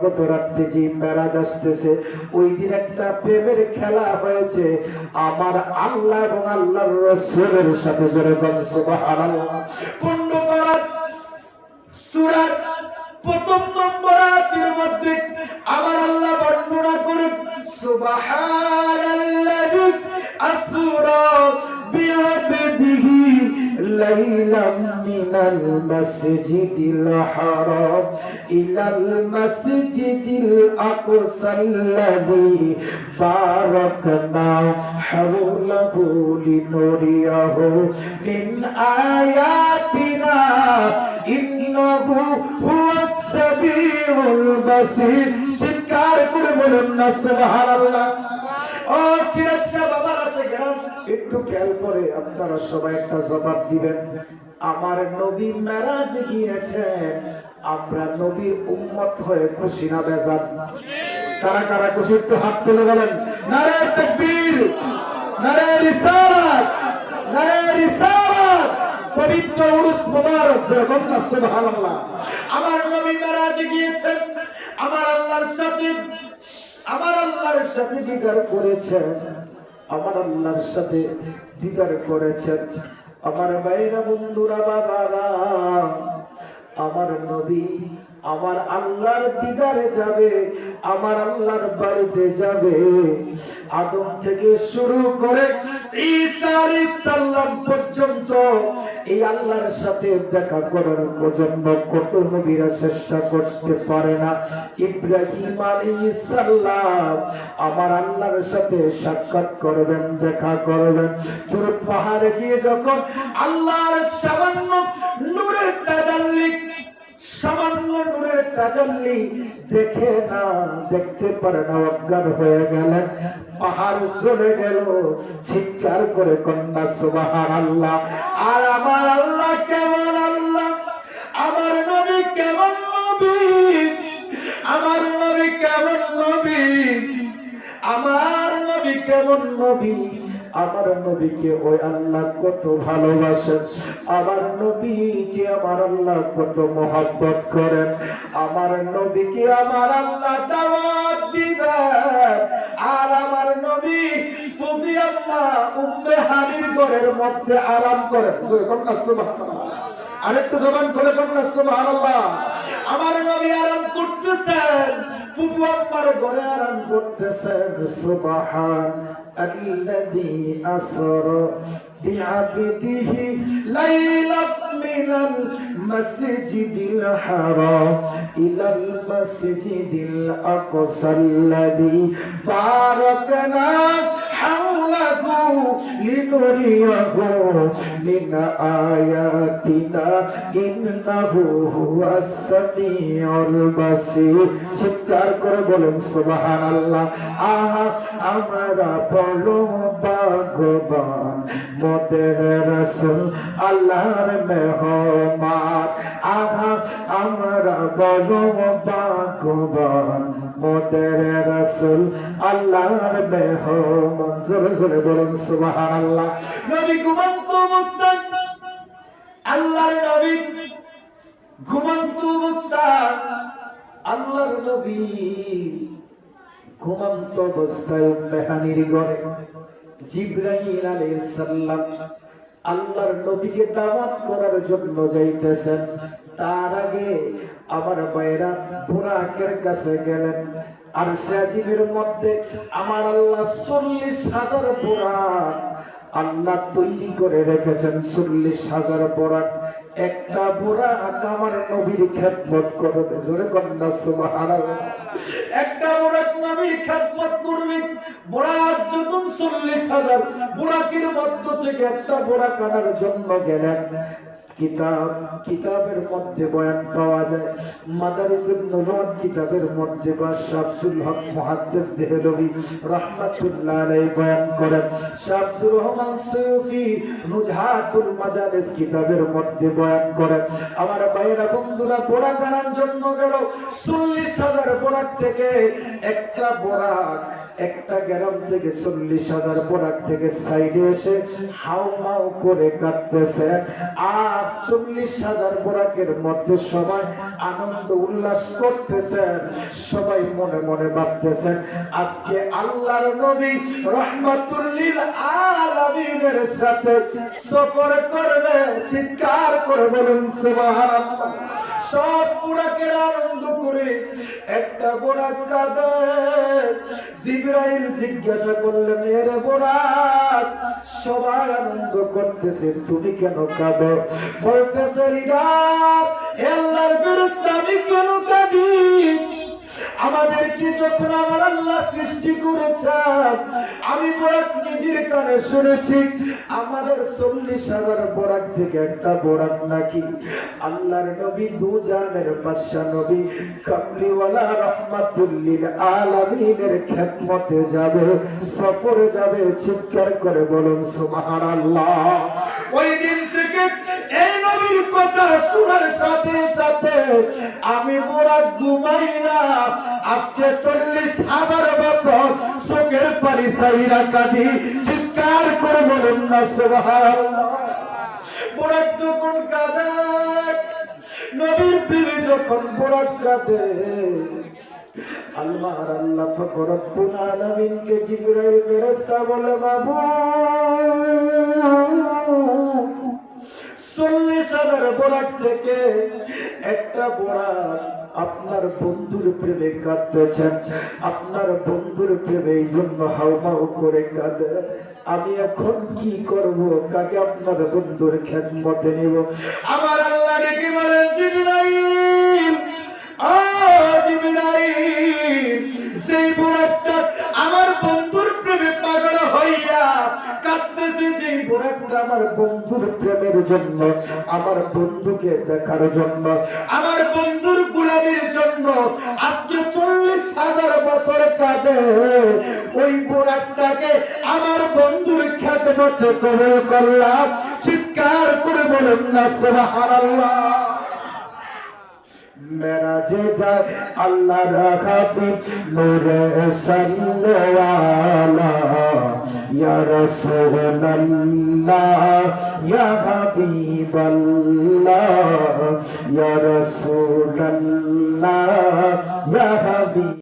গত রাত্রে যে মেরাজ আসতেছে, ওই দিন একটা প্রেমের খেলা হয়েছে আমার আল্লাহ এবং আল্লাহর রাসূলের সাথে। জোরে বলেন সুবহানাল্লাহ। 15 পারা সূরার প্রথম নম্বর আয়াতের মধ্যে আমার আল্লাহ বর্ণনা করেন সুবহানাল্লাযী আসরা বিআবদিহি লাইলাম মিনাল মাসজিদিল হারাম ইলাল মাসজিদিল আকসাল্লাযী বারাকনা হাওলাহু লিনুরিয়াহু মিন আয়াতিনা ইন্নাহু হুয়াস সামিউল বাসীর। চিৎকার করে বলুন না সুবহানাল্লাহ। ও সিরাজ সাহেব, আমার আছে গ্রাম, একটু খেয়াল করে আপনারা সবাই একটা জবাব দিবেন। আমার নবী মেরাজে গিয়েছেন, আমরা নবীর উম্মত হয়ে খুশি না বেজার? কারা কারা খুশি একটু হাত তুলে বলেন নারে তাকবীর, নারে রিসালাত, নারে রিসালাত। পবিত্র উরুস মুবারক সুবহানাল্লাহ। আমার নবী মেরাজে গিয়েছেন, আমার আল্লাহর সাথে দিদার করেছেন, আমার আল্লাহর সাথে দিদার করেছেন। আমার ভাইরা, বন্ধুরা, বাবারা, আমার নবী আমার আল্লাহর দিদারে যাবে, আমার আল্লাহর বাড়িতে যাবে। আদম থেকে শুরু করে ঈসা আলাইহিস সালাম পর্যন্ত এই আল্লাহর সাথে দেখা করার জন্য কত নবীরা চেষ্টা করতে পারে না। ইব্রাহিম আলাইহিস সালাম আমার আল্লাহর সাথে সাক্ষাৎ করবেন, দেখা করবেন। তোর পাহাড়ে গিয়ে যখন আল্লাহর সামান্য নূরের তাজাল্লি দেখে না, দেখতে পারে না, অজ্ঞান হয়ে গেলেন, পাহাড় চলে গেল। চিৎকার করে কন্যা সুবহানাল্লাহ। আর আমার আল্লাহ কেমন আল্লাহ, আমার নবী কেমন নবী, আমার নবী কেমন নবী, আমার নবী কেমন নবী। আমার নবীকে ওই আল্লাহ কত ভালোবাসেন, আমার নবীকে আমার আল্লাহ কত মহব্বত করেন। আমার নবীকে আমার আল্লাহ দাওয়াত দিবেন, আর আমার নবী ফুফি আম্মা উম্মে হানির ঘরের মধ্যে আরাম করেন। সুবহানাল্লাহ। আরেকটু জবান খুলে বলুন সুবহানাল্লাহ। আমার নবী আরাম করতেছেন, ফুফু আম্মার ঘরে আরাম করতেছেন। সুবহানাল্লাযী আসরা বিআবদিহি লাইলাম মিনাল মাসজিদিল হারাম ইলাল মাসজিদিল আকসাল্লাযী বারাকনা হাওলাহু লিনুরিয়াহু মিন আয়াতিনা ইন্নাহু হুয়াস সামিউল বাসীর। চিৎকার করে বলেন সুবহানাল্লাহ। আহা আমরা বড় ভাগ্যবান, মোদের রাসূল আল্লাহর মেহমান। আহা আমরা বড় ভাগ্যবান, মোদের রাসূল আল্লাহর মেহমান। জোরে জোরে বলেন সুবহানাল্লাহ। নবী ঘুমন্ত অবস্থায়, আল্লাহর নবী ঘুমন্ত অবস্থায়, আল্লাহর নবী ঘুমন্ত অবস্থায় উম্মে হানির ঘরে জিবরাইল আলাইহিস সালাম আল্লাহর নবীকে দাওয়াত করার জন্য যাইতেছেন। তার আগে আমার ভাইরা বুরাকের কাছে গেলেন। আর আজিমের মধ্যে আমার আল্লাহ 40,000 বুরাক আল্লাহ তৈরি করে রেখেছেন। 40,000 বুরাক। একটা বুরাক আমার নবীর খেদমত করবে। জোরে কন্যা সুবহানাল্লাহ। একটা বুরাক নবীর খেদমত করবে। বুরাক যখন 40,000 বুরাকের মধ্য থেকে একটা বুরাক আনার জন্য গেলেন। কিতাবের মধ্যে বয়ান পাওয়া যায়, মাদারিসুন নবুওয়াত কিতাবের মধ্যে বাদশাহ আব্দুল হক মুহাদ্দিস দেহলভী রাহমাতুল্লাহ আলাইহি বয়ান করেন। শাহ আব্দুর রহমান সুয়ুফি নুজহাতুল মাজালিস কিতাবের মধ্যে বয়ান করেন। আমার ভাইয়েরা, বন্ধুরা, বোরাক আনার জন্য গেল। 40,000 বোরাক থেকে একটা বোরাক একটা গ্রাম থেকে 40,000 বোরাক থেকে সাইডে এসে হাউমাউ করে কাঁদতেছে। আর 40,000 বোরাকের মধ্যে সবাই আনন্দ উল্লাস করতেছেন, সবাই মনে মনে ভাবতেছেন আজকে আল্লাহর নবী রহমাতুল লিল আলামিনের সাথে সফর করবে। চিৎকার করে বলুন সুবহানাল্লাহ। সব বোরাকের আনন্দ করে একটা বোরাক কাঁদে। জিবরাইল জিজ্ঞাসা করলেন, এরে বোরাক, সবাই আনন্দ করতেছে, তুমি কেন কাঁদো? বলতেছে, আল্লাহর ফেরেশতা, আমি কেন কাঁদি? আমাদেরকে যখন আমার আল্লাহ সৃষ্টি করেছেন, আমি বোরাক নিজের কানে শুনেছি আমাদের 40,000 বোরাক থেকে একটা বোরাক নাকি আল্লাহর নবী দুজানের বাদশা নবী কামলিওয়ালা রহমাতুল লিল আলামিনের খেদমতে যাবে, সফরে যাবে। চিৎকার করে বলুন সুবহানাল্লাহ। ওই দিন থেকে এই নবীর কথা শোনার সাথে সাথে আমি বোরাক ঘুমাই না। আজকে 40,000 বছর চোখের পানি ছাইরা কাঁদি। চিৎকার করে বলুন না সুবহানাল্লাহ। বোরাক যখন কাঁদে, নবীর প্রেমে যখন বোরাক কাঁদে, আল্লাহর আল্লাহ পাক রব্বুল আলামিনকে জিবরাইল ফেরেশতা বলে, বাবু 40,000 বোরাক থেকে একটা বোরাক আপনার বন্ধুর প্রেমে কাঁদতেছেন, আপনার বন্ধুর প্রেমে এই জন্য হাউমাউ করে কাঁদে। আমি এখন কি করব? কাকে আপনার বন্ধুর খেদমতে নেব? আমার আল্লাহ ডেকে বলেন, জিবরাইল, ও জিবরাইল, সেই বোরাকটা আমার বন্ধুর প্রেমে পাগল হইয়া কাঁদতেছে, যেই বোরাকটা আমার বন্ধুর প্রেমের জন্য, আমার বন্ধুকে দেখার জন্য, আমার বন্ধুর গোলামির জন্য আজকে 40,000 বছর কাঁদে, ওই বোরাকটাকে আমার বন্ধুর খেদমতে কবুল করলাম। চিৎকার করে বলুন না সুবহানাল্লাহ। মেরাজে যায় আল্লাহর হাবিব নূরে সাল্লাল্লাহ, ইয়া রাসূলুল্লাহ, ইয়া হাবিবাল্লাহ, ইয়া রাসূলুল্লাহ, ইয়া হাবিব।